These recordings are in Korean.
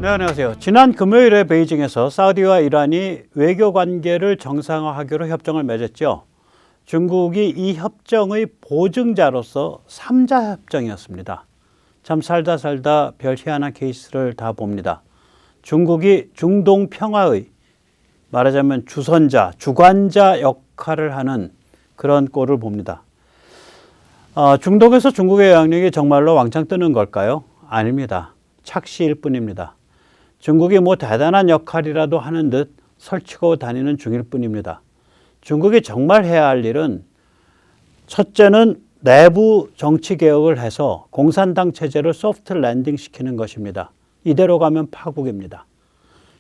네, 안녕하세요. 지난 금요일에 베이징에서 사우디와 이란이 외교 관계를 정상화하기로 협정을 맺었죠. 중국이 이 협정의 보증자로서 3자 협정이었습니다. 참 살다 별 희한한 케이스를 다 봅니다. 중국이 중동 평화의 말하자면 주선자, 주관자 역할을 하는 그런 꼴을 봅니다. 중동에서 중국의 영향력이 정말로 왕창 뜨는 걸까요? 아닙니다. 착시일 뿐입니다. 중국이 뭐 대단한 역할이라도 하는 듯 설치고 다니는 중일 뿐입니다. 중국이 정말 해야 할 일은 첫째는 내부 정치 개혁을 해서 공산당 체제를 소프트 랜딩 시키는 것입니다. 이대로 가면 파국입니다.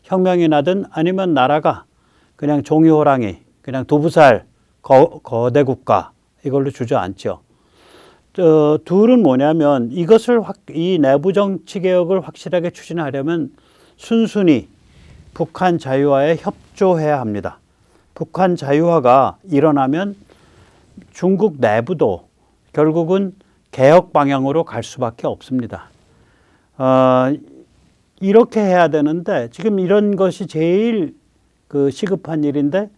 혁명이 나든 아니면 나라가 그냥 종이호랑이, 그냥 두부살 거대 국가 이걸로 주저앉죠. 둘은 뭐냐면 이 내부 정치 개혁을 확실하게 추진하려면 순순히 북한 자유화에 협조해야 합니다. 북한 자유화가 일어나면 중국 내부도 결국은 개혁 방향으로 갈 수밖에 없습니다. 이렇게 해야 되는데 지금 이런 것이 제일 시급한 일인데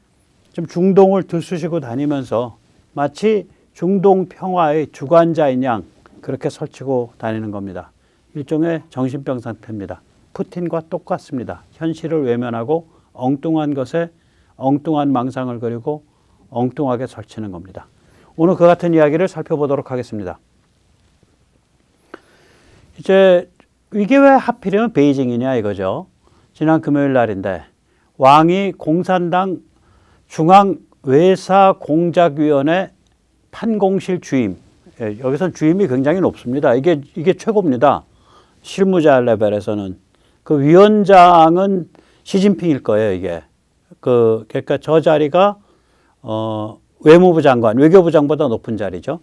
좀 중동을 들쑤시고 다니면서 마치 중동 평화의 주관자인 양 그렇게 설치고 다니는 겁니다. 일종의 정신병 상태입니다. 푸틴과 똑같습니다. 현실을 외면하고 엉뚱한 것에 엉뚱한 망상을 그리고 엉뚱하게 설치는 겁니다. 오늘 그 같은 이야기를 살펴보도록 하겠습니다. 이제 이게 왜 하필이면 베이징이냐 이거죠. 지난 금요일 날인데 왕이 공산당 중앙외사공작위원회 판공실 주임, 여기선 주임이 굉장히 높습니다. 이게 최고입니다. 실무자 레벨에서는. 그 위원장은 시진핑일 거예요, 이게. 그러니까 저 자리가, 외무부 장관, 외교부 장보다 높은 자리죠.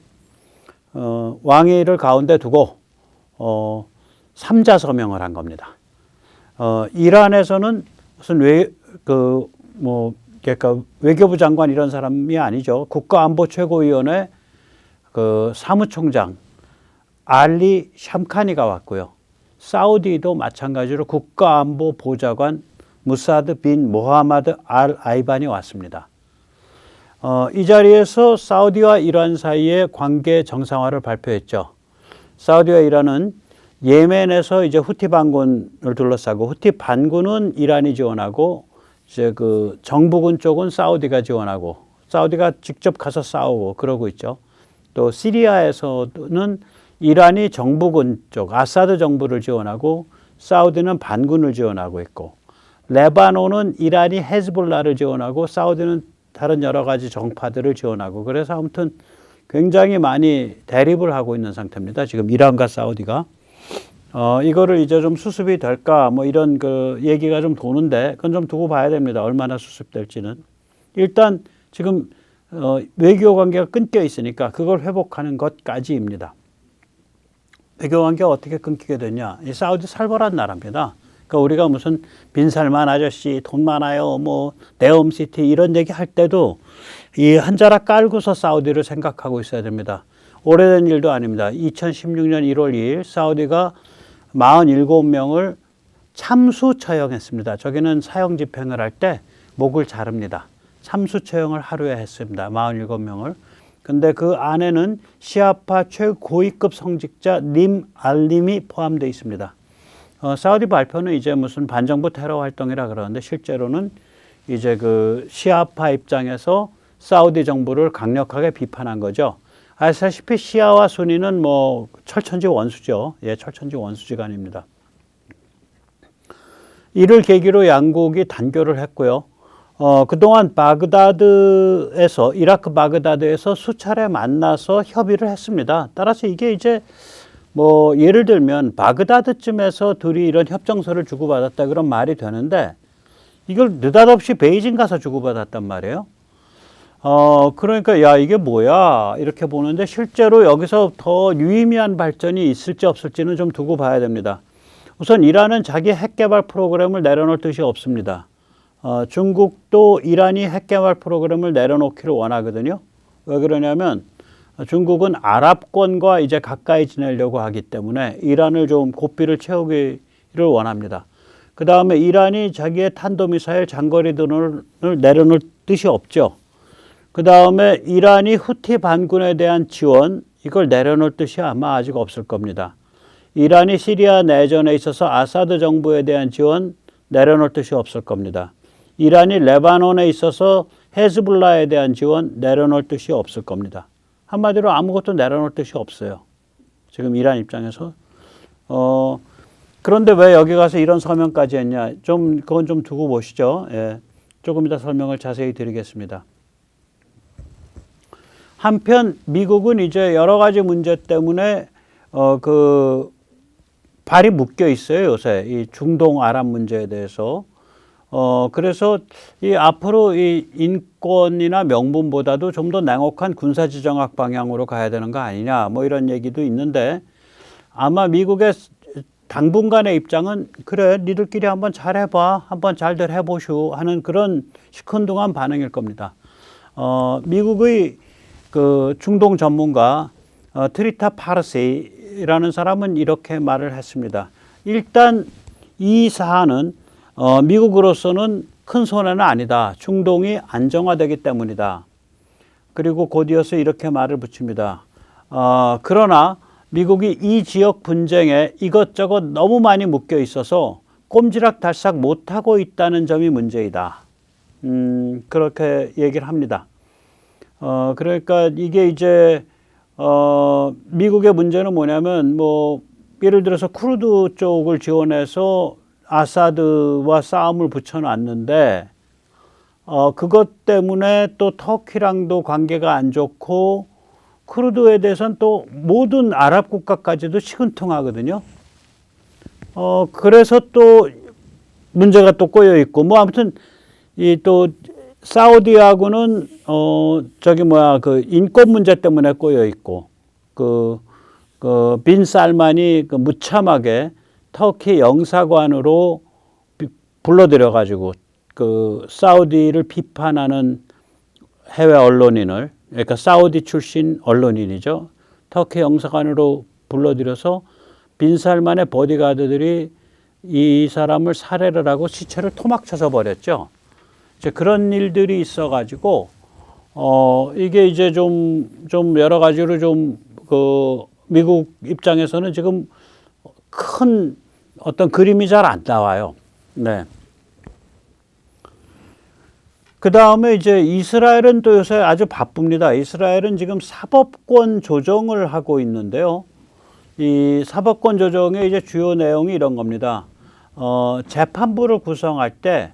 왕위를 가운데 두고, 3자 서명을 한 겁니다. 이란에서는 무슨 그러니까 외교부 장관 이런 사람이 아니죠. 국가안보 최고위원회 사무총장 알리 샴카니가 왔고요. 사우디도 마찬가지로 국가안보 보좌관 무사드 빈 모하마드 알 아이반이 왔습니다. 이 자리에서 사우디와 이란 사이의 관계 정상화를 발표했죠. 사우디와 이란은 예멘에서 이제 후티 반군을 둘러싸고 후티 반군은 이란이 지원하고 이제 정부군 쪽은 사우디가 지원하고 사우디가 직접 가서 싸우고 그러고 있죠. 또 시리아에서는 이란이 정부군 쪽 아사드 정부를 지원하고 사우디는 반군을 지원하고 있고 레바논은 이란이 헤즈볼라를 지원하고 사우디는 다른 여러 가지 정파들을 지원하고 그래서 아무튼 굉장히 많이 대립을 하고 있는 상태입니다. 지금 이란과 사우디가. 이거를 이제 좀 수습이 될까 뭐 이런 얘기가 좀 도는데 그건 좀 두고 봐야 됩니다. 얼마나 수습될지는. 일단 지금 외교 관계가 끊겨 있으니까 그걸 회복하는 것까지입니다. 외교 관계가 어떻게 끊기게 되냐. 이 사우디 살벌한 나라입니다. 그러니까 우리가 무슨 빈살만 아저씨 돈 많아요 뭐 네옴시티 이런 얘기 할 때도 이 한 자락 깔고서 사우디를 생각하고 있어야 됩니다. 오래된 일도 아닙니다. 2016년 1월 2일 사우디가 47명을 참수 처형했습니다. 저기는 사형 집행을 할 때 목을 자릅니다. 참수 처형을 하루에 했습니다. 47명을. 근데 그 안에는 시아파 최고위급 성직자 님 알림이 포함되어 있습니다. 사우디 발표는 이제 무슨 반정부 테러 활동이라 그러는데 실제로는 이제 시아파 입장에서 사우디 정부를 강력하게 비판한 거죠. 아시다시피 시아와 순위는 뭐 철천지 원수죠. 예, 철천지 원수지간입니다. 이를 계기로 양국이 단교를 했고요. 그동안 이라크 바그다드에서 수차례 만나서 협의를 했습니다. 따라서 이게 이제 뭐 예를 들면 바그다드쯤에서 둘이 이런 협정서를 주고받았다 그런 말이 되는데 이걸 느닷없이 베이징 가서 주고받았단 말이에요. 그러니까 야 이게 뭐야 이렇게 보는데 실제로 여기서 더 유의미한 발전이 있을지 없을지는 좀 두고 봐야 됩니다. 우선 이란은 자기 핵개발 프로그램을 내려놓을 뜻이 없습니다. 중국도 이란이 핵개발 프로그램을 내려놓기를 원하거든요. 왜 그러냐면 중국은 아랍권과 이제 가까이 지내려고 하기 때문에 이란을 좀 고삐를 채우기를 원합니다. 그 다음에 이란이 자기의 탄도미사일 장거리 드론을 내려놓을 뜻이 없죠. 그 다음에 이란이 후티 반군에 대한 지원, 이걸 내려놓을 뜻이 아마 아직 없을 겁니다. 이란이 시리아 내전에 있어서 아사드 정부에 대한 지원 내려놓을 뜻이 없을 겁니다. 이란이 레바논에 있어서 헤즈볼라에 대한 지원 내려놓을 뜻이 없을 겁니다. 한마디로 아무것도 내려놓을 뜻이 없어요. 지금 이란 입장에서. 그런데 왜 여기 가서 이런 서명까지 했냐? 그건 좀 두고 보시죠. 예. 조금 이따 설명을 자세히 드리겠습니다. 한편 미국은 이제 여러 가지 문제 때문에 발이 묶여 있어요, 요새. 이 중동 아랍 문제에 대해서. 그래서 앞으로 이 인권이나 명분보다도 좀 더 냉혹한 군사지정학 방향으로 가야 되는 거 아니냐, 뭐 이런 얘기도 있는데, 아마 미국의 당분간의 입장은 그래, 니들끼리 한번 잘 해봐, 한번 잘들 해보슈 하는 그런 시큰둥한 반응일 겁니다. 미국의 그 중동 전문가 트리타 파르시라는 사람은 이렇게 말을 했습니다. 일단 이 사안은 미국으로서는 큰 손해는 아니다. 중동이 안정화되기 때문이다. 그리고 곧이어서 이렇게 말을 붙입니다. 그러나 미국이 이 지역 분쟁에 이것저것 너무 많이 묶여 있어서 꼼지락달싹 못하고 있다는 점이 문제이다. 그렇게 얘기를 합니다. 그러니까 이게 이제 미국의 문제는 뭐냐면, 뭐 예를 들어서 쿠르드 쪽을 지원해서 아사드와 싸움을 붙여놨는데, 그것 때문에 또 터키랑도 관계가 안 좋고, 쿠르드에 대해서는 또 모든 아랍 국가까지도 시큰둥하거든요. 그래서 또 문제가 또 꼬여 있고, 뭐 아무튼 이 또 사우디하고는 그 인권 문제 때문에 꼬여 있고, 빈 살만이 무참하게 터키 영사관으로 불러들여 가지고 그 사우디를 비판하는 해외 언론인을, 그러니까 사우디 출신 언론인이죠, 터키 영사관으로 불러들여서 빈 살만의 보디가드들이 이 사람을 살해를 하고 시체를 토막쳐서 버렸죠. 이제 그런 일들이 있어 가지고 이게 이제 좀 여러 가지로 미국 입장에서는 지금 큰 어떤 그림이 잘 안 나와요. 네. 그 다음에 이제 이스라엘은 또 요새 아주 바쁩니다. 이스라엘은 지금 사법권 조정을 하고 있는데요. 이 사법권 조정의 이제 주요 내용이 이런 겁니다. 재판부를 구성할 때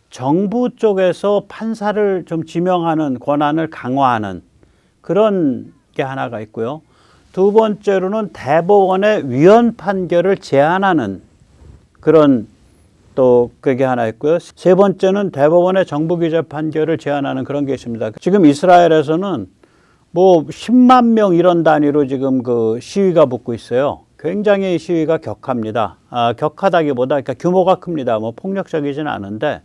정부 쪽에서 판사를 좀 지명하는 권한을 강화하는 그런 게 하나가 있고요. 두 번째로는 대법원의 위헌 판결을 제한하는 그런 또 그게 하나 있고요. 세 번째는 대법원의 정부기재 판결을 제한하는 그런 게 있습니다. 지금 이스라엘에서는 뭐 10만 명 이런 단위로 지금 그 시위가 붙고 있어요. 굉장히 시위가 격합니다. 격하다기보다 그러니까 규모가 큽니다. 뭐 폭력적이지는 않은데,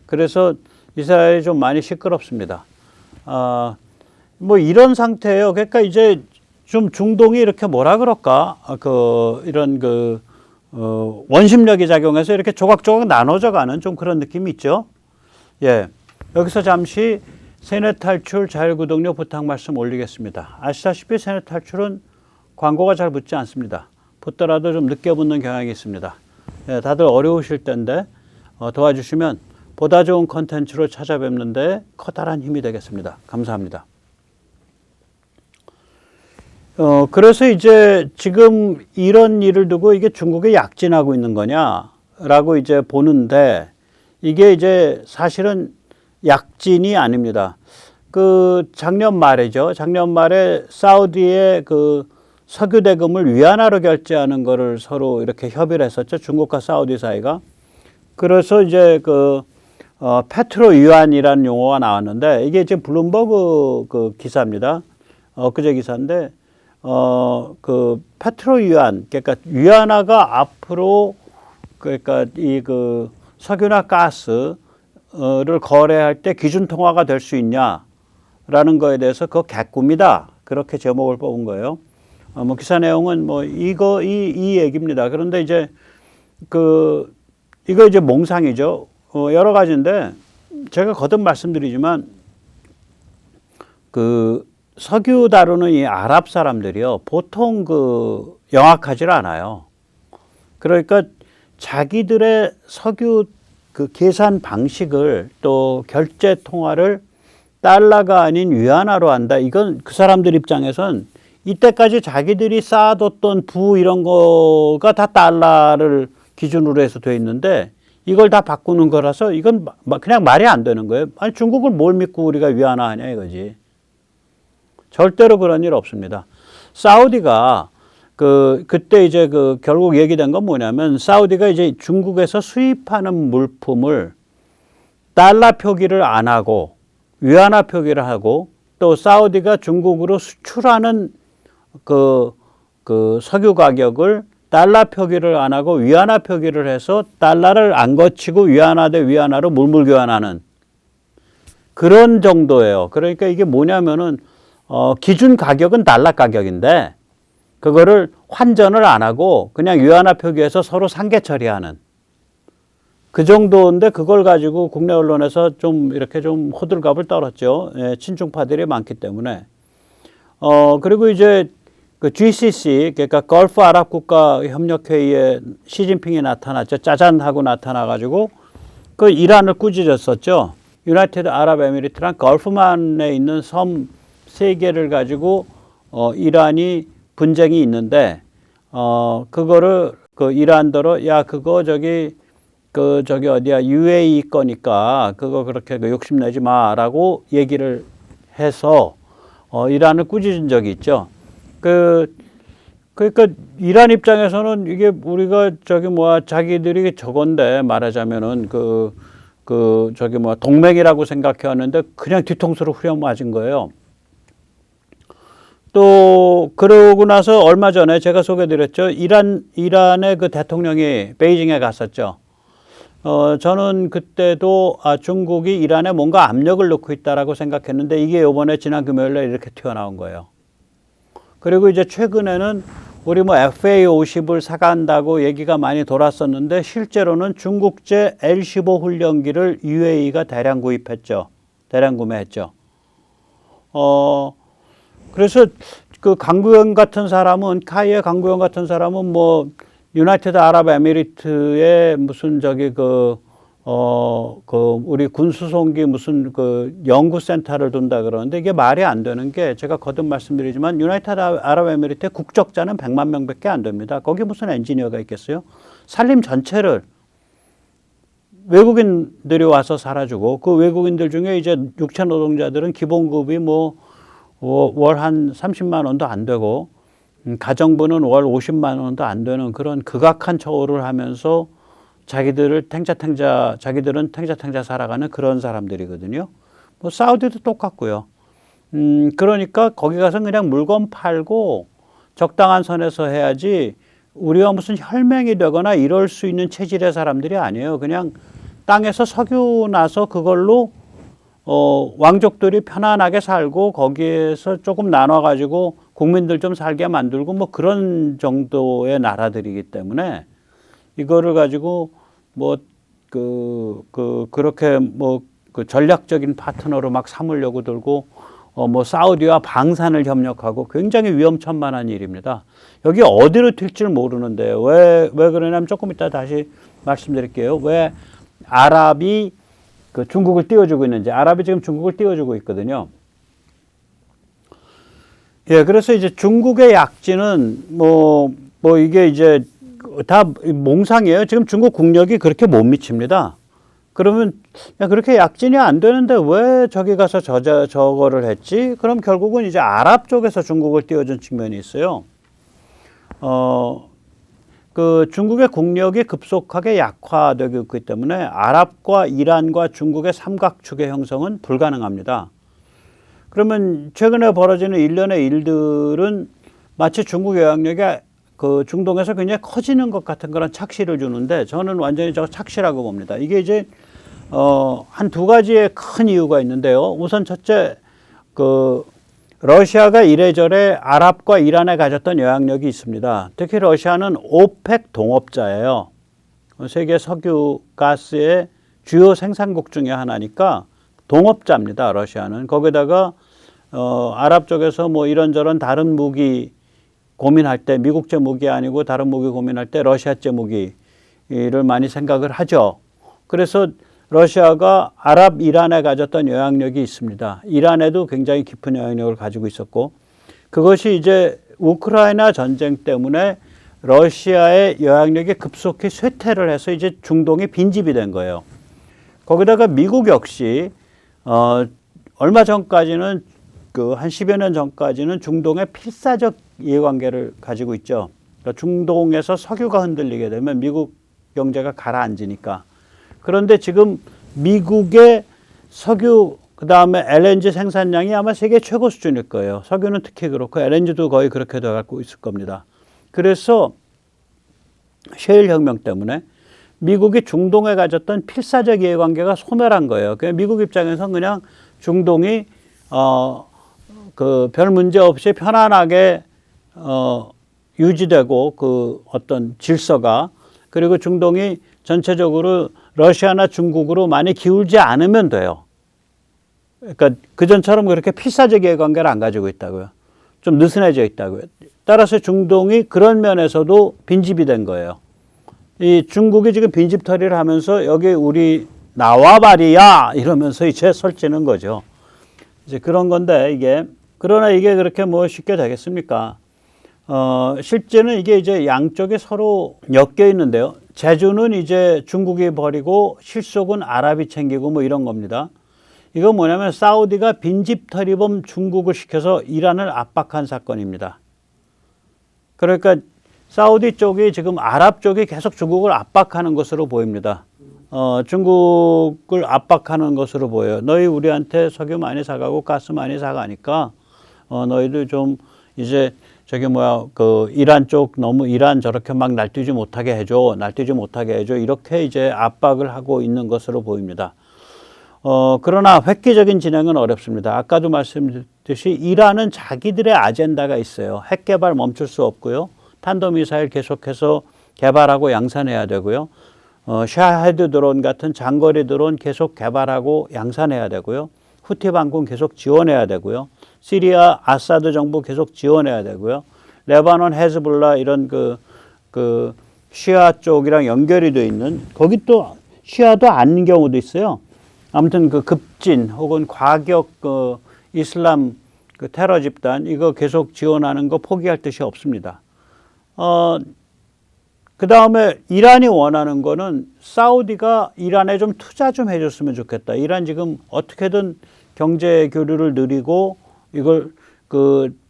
그래서 이스라엘이 좀 많이 시끄럽습니다. 뭐 이런 상태예요. 그러니까 이제 좀 중동이 이렇게 뭐라 그럴까, 이런 원심력이 작용해서 이렇게 조각조각 나눠져 가는 좀 그런 느낌이 있죠. 예. 여기서 잠시 세뇌 탈출 자율구독료 부탁 말씀 올리겠습니다. 아시다시피 세뇌 탈출은 광고가 잘 붙지 않습니다. 붙더라도 좀 늦게 붙는 경향이 있습니다. 예, 다들 어려우실 텐데 도와주시면 보다 좋은 컨텐츠로 찾아뵙는데 커다란 힘이 되겠습니다. 감사합니다. 그래서 이제 지금 이런 일을 두고 이게 중국에 약진하고 있는 거냐라고 이제 보는데, 이게 이제 사실은 약진이 아닙니다. 작년 말이죠. 작년 말에 사우디의 석유 대금을 위안화로 결제하는 거를 서로 이렇게 협의를 했었죠. 중국과 사우디 사이가. 그래서 이제 페트로 위안이라는 용어가 나왔는데, 이게 지금 블룸버그 기사입니다. 엊그제 기사인데, 페트로 위안, 그러니까 위안화가 앞으로 그러니까 석유나 가스를 거래할 때 기준 통화가 될 수 있냐라는 거에 대해서 그거 개꿈이다, 그렇게 제목을 뽑은 거예요. 뭐 기사 내용은 뭐 이 얘기입니다. 그런데 이제 이거 이제 몽상이죠. 여러 가지인데 제가 거듭 말씀드리지만 그 석유 다루는 이 아랍 사람들이요 보통 그 영악하지 않아요. 그러니까 자기들의 석유 그 계산 방식을 또 결제 통화를 달러가 아닌 위안화로 한다. 이건 그 사람들 입장에선 이때까지 자기들이 쌓아뒀던 부 이런 거가 다 달러를 기준으로 해서 돼 있는데 이걸 다 바꾸는 거라서 이건 그냥 말이 안 되는 거예요. 아니 중국을 뭘 믿고 우리가 위안화 하냐 이거지. 절대로 그런 일 없습니다. 사우디가 그때 이제 결국 얘기된 건 뭐냐면 사우디가 이제 중국에서 수입하는 물품을 달러 표기를 안 하고 위안화 표기를 하고 또 사우디가 중국으로 수출하는 그 석유 가격을 달러 표기를 안 하고 위안화 표기를 해서 달러를 안 거치고 위안화 대 위안화로 물물 교환하는 그런 정도예요. 그러니까 이게 뭐냐면은 기준 가격은 달러 가격인데 그거를 환전을 안 하고 그냥 위안화 표기해서 서로 상계 처리하는 그 정도인데 그걸 가지고 국내 언론에서 좀 이렇게 좀 호들갑을 떨었죠. 예, 친중파들이 많기 때문에. 그리고 이제 그 GCC, 그러니까 걸프 아랍 국가 협력 회의에 시진핑이 나타났죠. 짜잔 하고 나타나가지고 그 이란을 꾸짖었었죠. 유나이티드 아랍에미리트랑 걸프만에 있는 섬 3개를 가지고 이란이 분쟁이 있는데 그거를 그 이란더러 야 그거 저기 어디야 UAE 거니까 그거 그렇게 욕심내지 마라고 얘기를 해서 이란을 꾸짖은 적이 있죠. 그러니까 이란 입장에서는 이게 우리가 자기들이 저건데 말하자면은 동맹이라고 생각해왔는데 그냥 뒤통수로 후려 맞은 거예요. 또 그러고 나서 얼마 전에 제가 소개드렸죠. 이란의 그 대통령이 베이징에 갔었죠. 저는 그때도 중국이 이란에 뭔가 압력을 넣고 있다라고 생각했는데 이게 이번에 지난 금요일에 이렇게 튀어나온 거예요. 그리고 이제 최근에는 우리 FA-50을 사간다고 얘기가 많이 돌았었는데 실제로는 중국제 L-15 훈련기를 UAE가 대량 구입했죠. 대량 구매했죠. 그래서 그 강구현 같은 사람은 카이의 강구현 같은 사람은 유나이티드 아랍에미리트의 무슨 우리 군수송기 무슨 연구센터를 둔다 그러는데 이게 말이 안 되는 게 제가 거듭 말씀드리지만 유나이티드 아랍에미리트의 국적자는 100만 명밖에 안 됩니다. 거기 무슨 엔지니어가 있겠어요? 산림 전체를 외국인들이 와서 살아주고 그 외국인들 중에 이제 육체 노동자들은 기본급이 월 한 30만 원도 안 되고 가정부는 월 50만 원도 안 되는 그런 극악한 처우를 하면서 자기들은 탱자탱자 살아가는 그런 사람들이거든요. 사우디도 똑같고요. 그러니까 거기 가서 그냥 물건 팔고 적당한 선에서 해야지 우리가 무슨 혈맹이 되거나 이럴 수 있는 체질의 사람들이 아니에요. 그냥 땅에서 석유 나서 그걸로 왕족들이 편안하게 살고 거기에서 조금 나눠가지고 국민들 좀 살게 만들고 그런 정도의 나라들이기 때문에 이거를 가지고 그렇게 그 전략적인 파트너로 막 삼으려고 들고 사우디와 방산을 협력하고 굉장히 위험천만한 일입니다. 여기 어디로 튈지 모르는데요. 왜 그러냐면 조금 이따 다시 말씀드릴게요. 왜 아랍이 중국을 띄워주고 있는지. 아랍이 지금 중국을 띄워주고 있거든요. 예, 그래서 이제 중국의 약진은 이게 이제 다 몽상이에요. 지금 중국 국력이 그렇게 못 미칩니다. 그러면 야, 그렇게 약진이 안 되는데 왜 저기 가서 저거를 했지? 그럼 결국은 이제 아랍 쪽에서 중국을 띄워준 측면이 있어요. 중국의 국력이 급속하게 약화되고 있기 때문에 아랍과 이란과 중국의 삼각축의 형성은 불가능합니다. 그러면 최근에 벌어지는 일련의 일들은 마치 중국 영향력이 중동에서 굉장히 커지는 것 같은 그런 착시를 주는데 저는 완전히 착시라고 봅니다. 이게 이제 한 두 가지의 큰 이유가 있는데요. 우선 첫째, 러시아가 이래저래 아랍과 이란에 가졌던 영향력이 있습니다. 특히 러시아는 오펙 동업자예요. 세계 석유 가스의 주요 생산국 중에 하나니까 동업자입니다. 러시아는. 거기다가 아랍 쪽에서 뭐 이런저런 다른 무기 고민할 때 미국제 무기 아니고 다른 무기 고민할 때 러시아제 무기를 많이 생각을 하죠. 그래서 러시아가 아랍 이란에 가졌던 영향력이 있습니다. 이란에도 굉장히 깊은 영향력을 가지고 있었고 그것이 이제 우크라이나 전쟁 때문에 러시아의 영향력이 급속히 쇠퇴를 해서 이제 중동이 빈집이 된 거예요. 거기다가 미국 역시 얼마 전까지는 한 10여 년 전까지는 중동의 필사적 이해관계를 가지고 있죠. 그러니까 중동에서 석유가 흔들리게 되면 미국 경제가 가라앉으니까. 그런데 지금 미국의 석유 그다음에 LNG 생산량이 아마 세계 최고 수준일 거예요. 석유는 특히 그렇고 LNG도 거의 그렇게 돼가고 있을 겁니다. 그래서 셰일 혁명 때문에 미국이 중동에 가졌던 필사적 이해관계가 소멸한 거예요. 그냥 미국 입장에서는 그냥 중동이 별 문제 없이 편안하게 유지되고 그 어떤 질서가 그리고 중동이 전체적으로 러시아나 중국으로 많이 기울지 않으면 돼요. 그러니까 그전처럼 그렇게 필사적 이해관계를 안 가지고 있다고요. 좀 느슨해져 있다고요. 따라서 중동이 그런 면에서도 빈집이 된 거예요. 이 중국이 지금 빈집털이를 하면서 여기 우리 나와 말이야 이러면서 이제 설치는 거죠. 이제 그런 건데 그러나 이게 그렇게 뭐 쉽게 되겠습니까? 실제는 이게 이제 양쪽에 서로 엮여 있는데요. 제주는 이제 중국이 버리고 실속은 아랍이 챙기고 뭐 이런 겁니다. 이건 뭐냐면 사우디가 빈집털이범 중국을 시켜서 이란을 압박한 사건입니다. 그러니까 사우디 쪽이 지금 아랍 쪽이 계속 중국을 압박하는 것으로 보입니다. 중국을 압박하는 것으로 보여요. 너희 우리한테 석유 많이 사가고 가스 많이 사가니까 너희들 좀 이제 이란 쪽 너무 이란 저렇게 막 날뛰지 못하게 해줘. 이렇게 이제 압박을 하고 있는 것으로 보입니다. 그러나 획기적인 진행은 어렵습니다. 아까도 말씀드렸듯이 이란은 자기들의 아젠다가 있어요. 핵 개발 멈출 수 없고요. 탄도미사일 계속해서 개발하고 양산해야 되고요. 샤헤드 드론 같은 장거리 드론 계속 개발하고 양산해야 되고요. 후티 반군 계속 지원해야 되고요. 시리아 아사드 정부 계속 지원해야 되고요. 레바논 헤즈볼라 이런 시아 쪽이랑 연결이 돼 있는 거기 또 시아도 아닌 경우도 있어요. 아무튼 급진 혹은 과격 이슬람 테러 집단 이거 계속 지원하는 거 포기할 뜻이 없습니다. 그 다음에 이란이 원하는 거는 사우디가 이란에 좀 투자 좀 해줬으면 좋겠다. 이란 지금 어떻게든 경제 교류를 늘리고 이걸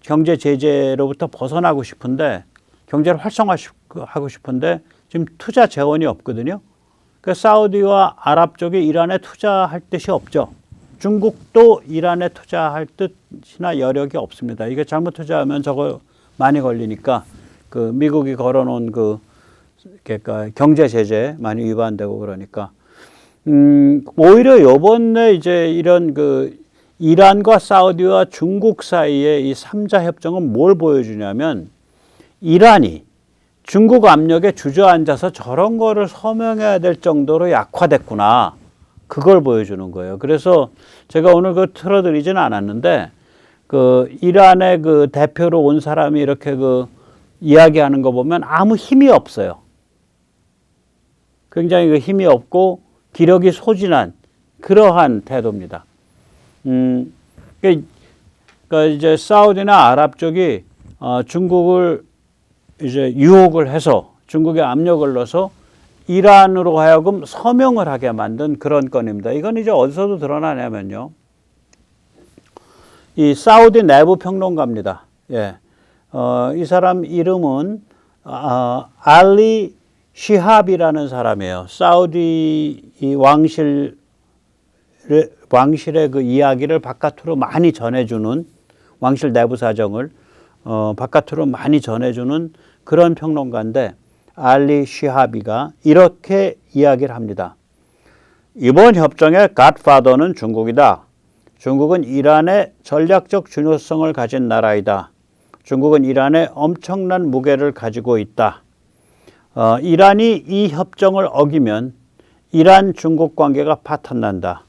경제 제재로부터 벗어나고 싶은데 경제를 활성화하고 싶은데 지금 투자 재원이 없거든요. 그 사우디와 아랍 쪽이 이란에 투자할 뜻이 없죠. 중국도 이란에 투자할 뜻이나 여력이 없습니다. 이게 잘못 투자하면 저거 많이 걸리니까 미국이 걸어놓은 그러니까 경제 제재 많이 위반되고 그러니까 오히려 요번에 이제 이런 이란과 사우디와 중국 사이의 이 3자 협정은 뭘 보여주냐면 이란이 중국 압력에 주저앉아서 저런 거를 서명해야 될 정도로 약화됐구나. 그걸 보여주는 거예요. 그래서 제가 오늘 틀어드리지는 않았는데 이란의 대표로 온 사람이 이렇게 이야기하는 거 보면 아무 힘이 없어요. 굉장히 힘이 없고 기력이 소진한 그러한 태도입니다. 그러니까 이제 사우디나 아랍 쪽이 중국을 이제 유혹을 해서 중국에 압력을 넣어서 이란으로 하여금 서명을 하게 만든 그런 건입니다. 이건 이제 어디서도 드러나냐면요. 이 사우디 내부 평론가입니다. 예. 이 사람 이름은 알리 시합이라는 사람이에요. 사우디 이 왕실의 이야기를 바깥으로 많이 전해주는 왕실 내부 사정을 바깥으로 많이 전해주는 그런 평론가인데 알리 시하비가 이렇게 이야기를 합니다. 이번 협정의 갓파더는 중국이다. 중국은 이란의 전략적 중요성을 가진 나라이다. 중국은 이란에 엄청난 무게를 가지고 있다. 이란이 이 협정을 어기면 이란 중국 관계가 파탄난다.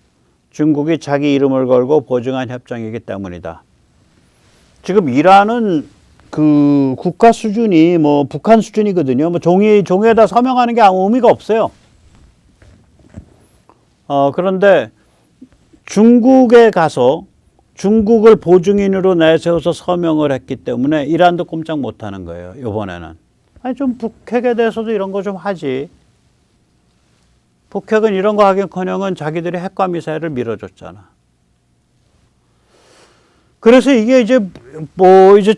중국이 자기 이름을 걸고 보증한 협정이기 때문이다. 지금 이란은 그 국가 수준이 뭐 북한 수준이거든요. 뭐 종이에다 서명하는 게 아무 의미가 없어요. 그런데 중국에 가서 중국을 보증인으로 내세워서 서명을 했기 때문에 이란도 꼼짝 못하는 거예요. 이번에는. 아니 좀 북핵에 대해서도 이런 거 좀 하지. 북핵은 이런 거 하긴커녕은 자기들이 핵과 미사일을 밀어줬잖아. 그래서 이게 이제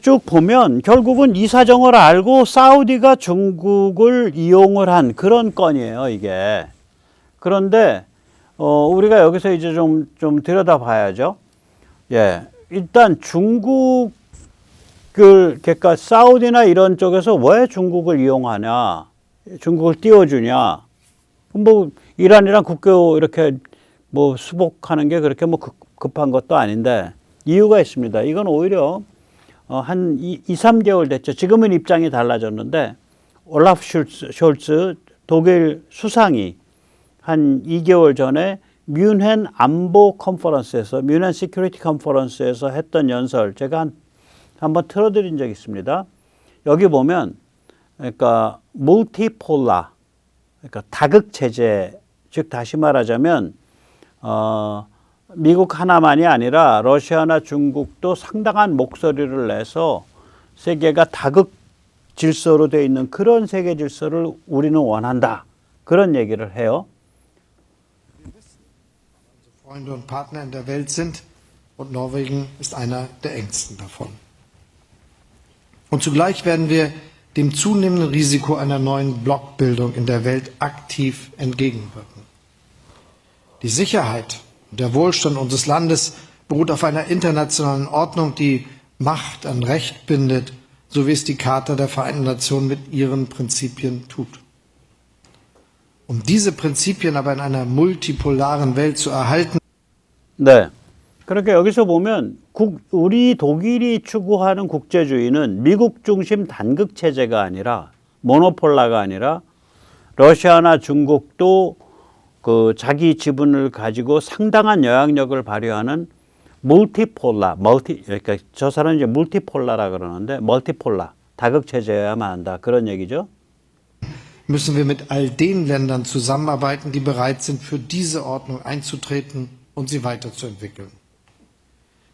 쭉 보면 결국은 이 사정을 알고 사우디가 중국을 이용을 한 그런 건이에요, 이게. 그런데 우리가 여기서 이제 좀 들여다봐야죠. 예, 일단 그러니까 사우디나 이런 쪽에서 왜 중국을 이용하냐, 중국을 띄워주냐. 뭐 이란이랑 국교 이렇게 뭐 수복하는 게 그렇게 뭐 급한 것도 아닌데 이유가 있습니다. 이건 오히려 한 2-3개월 됐죠. 지금은 입장이 달라졌는데 올라프 숄츠 독일 수상이 한 2개월 전에 뮌헨 안보 컨퍼런스에서 뮌헨 시큐리티 컨퍼런스에서 했던 연설 제가 한번 틀어드린 적이 있습니다. 여기 보면 그러니까 multipolar 그러니까 다극 체제 즉 다시 말하자면 미국 하나만이 아니라 러시아나 중국도 상당한 목소리를 내서 세계가 다극 질서로 되어 있는 그런 세계 질서를 우리는 원한다. 그런 얘기를 해요. Freunde und Partner in der Welt sind und Norwegen ist einer der engsten davon. Und zugleich werden wir dem zunehmenden Risiko einer neuen Blockbildung in der Welt aktiv entgegenwirken. Die Sicherheit und der Wohlstand unseres Landes beruht auf einer internationalen Ordnung, die Macht an Recht bindet, so wie es die Charta der Vereinten Nationen mit ihren Prinzipien tut. Um diese Prinzipien aber in einer multipolaren Welt zu erhalten. 네. 그러니까 여기서 보면 우리 독일이 추구하는 국제주의는 미국 중심 단극 체제가 아니라 모노폴라가 아니라 러시아나 중국도 그 자기 지분을 가지고 상당한 영향력을 발휘하는 그러니까 저 사람은 이제 multipolar라 그러는데 멀티폴라 다극 체제여야만 한다 그런 얘기죠. Müssen wir mit all den Ländern zusammenarbeiten, die bereit sind, für diese Ordnung einzutreten und sie weiterzuentwickeln.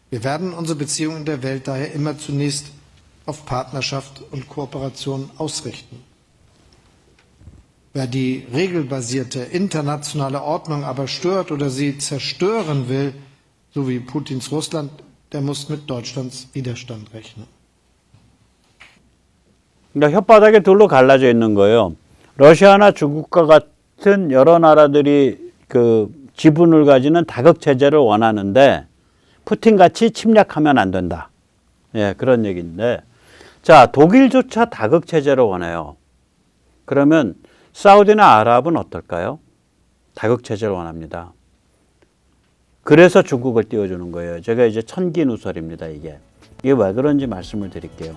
Wir werden unsere Beziehungen in der Welt daher immer zunächst auf Partnerschaft und Kooperation ausrichten. Wer die regelbasierte internationale Ordnung aber stört oder sie zerstören will, so wie Putins Russland, der muss mit Deutschlands Widerstand rechnen. 그러니까 혓바닥에 둘로 갈라져 있는 거예요. 러시아나 중국과 같은 여러 나라들이 그 지분을 가지는 다극 체제를 원하는데 푸틴같이 침략하면 안 된다. 예, 그런 얘기인데 자, 독일조차 다극 체제를 원해요. 그러면 사우디나 아랍은 어떨까요? 다극 체제를 원합니다. 그래서 중국을 띄워주는 거예요. 제가 이제 천기누설입니다, 이게. 이게 왜 그런지 말씀을 드릴게요.